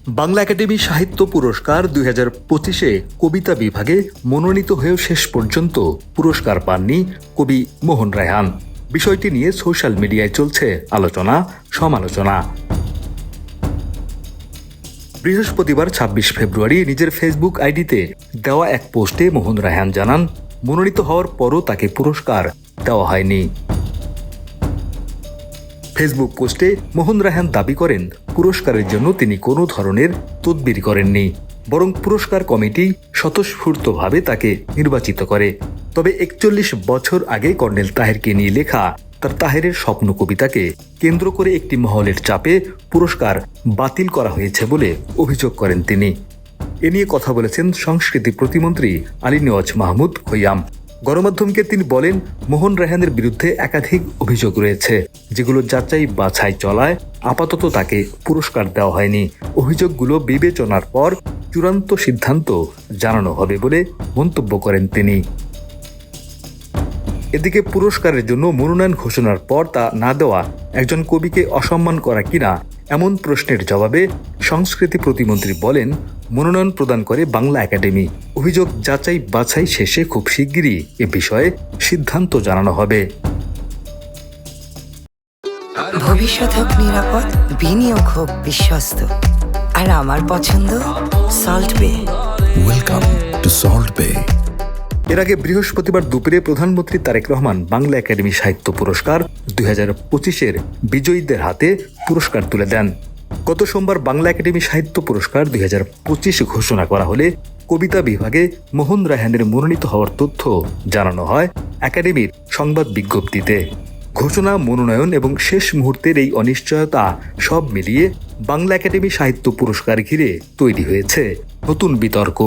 Bangla academy সাহিত্য পুরস্কার 2025-এ কবিতা বিভাগে মনোনীত হয়েও শেষ পর্যন্ত পুরস্কার পাননি কবি মোহন রায়হান। বিষয়টি নিয়ে সোশ্যাল মিডিয়ায় চলছে আলোচনা সমালোচনা। বৃহস্পতিবার ২৬ ফেব্রুয়ারি নিজের ফেসবুক আইডিতে দেওয়া এক পোস্টে মোহন রায়হান জানান, মনোনীত হওয়ার পরও তাকে পুরস্কার দেওয়া হয়নি। ফেসবুক পোস্টে মোহন রায়হান দাবি করেন, পুরস্কারের জন্য তিনি কোনো ধরনের তদবির করেননি, বরং পুরস্কার কমিটি স্বতঃস্ফূর্তভাবে তাকে নির্বাচিত করে। তবে ৪১ বছর আগে কর্নেল তাহেরকে নিয়ে লেখা তার তাহেরের স্বপ্ন কবিতাকে কেন্দ্র করে একটি মহলের চাপে পুরস্কার বাতিল করা হয়েছে বলে অভিযোগ করেন তিনি। এ নিয়ে কথা বলেছেন সংস্কৃতি প্রতিমন্ত্রী আলী নেওয়াজ মাহমুদ খৈয়াম। গণমাধ্যমকে তিনি বলেন, মোহন রায়হানের বিরুদ্ধে একাধিক অভিযোগ রয়েছে, যেগুলো যাচাই বাছাই চলায় আপাতত তাকে পুরস্কার দেওয়া হয়নি। অভিযোগগুলো বিবেচনার পর চূড়ান্ত সিদ্ধান্ত জানানো হবে বলে মন্তব্য করেন তিনি। এদিকে পুরস্কারের জন্য মনোনয়ন ঘোষণার পর তা না দেওয়া একজন কবিকে অসম্মান করা কিনা এমন প্রশ্নের জবাবে সংস্কৃতি প্রতিমন্ত্রী বলেন, মনোনয়ন প্রদান করে বাংলা একাডেমি। অভিযোগ যাচাই বাছাই শেষে খুব শিগগিরই এ বিষয়ে সিদ্ধান্ত জানানো হবে। ভবিষ্যৎ হোক নিরাপদ, বিনিয়োগ হোক বিশ্বস্ত, আর আমার পছন্দ সল্ট বে। ওয়েলকাম টু সল্ট বে। এর আগে বৃহস্পতিবার দুপুরে প্রধানমন্ত্রী তারেক রহমান বাংলা একাডেমি সাহিত্য পুরস্কার 2025-এর বিজয়ীদের হাতে পুরস্কার তুলে দেন। গত সোমবার বাংলা একাডেমি সাহিত্য পুরস্কার 2025 ঘোষণা করা হলে কবিতা বিভাগে মোহন রায়হানের মনোনীত হওয়ার তথ্য জানানো হয় একাডেমির সংবাদ বিজ্ঞপ্তিতে। ঘোষণা, মনোনয়ন এবং শেষ মুহূর্তের এই অনিশ্চয়তা সব মিলিয়ে বাংলা একাডেমি সাহিত্য পুরস্কার ঘিরে তৈরি হয়েছে নতুন বিতর্ক।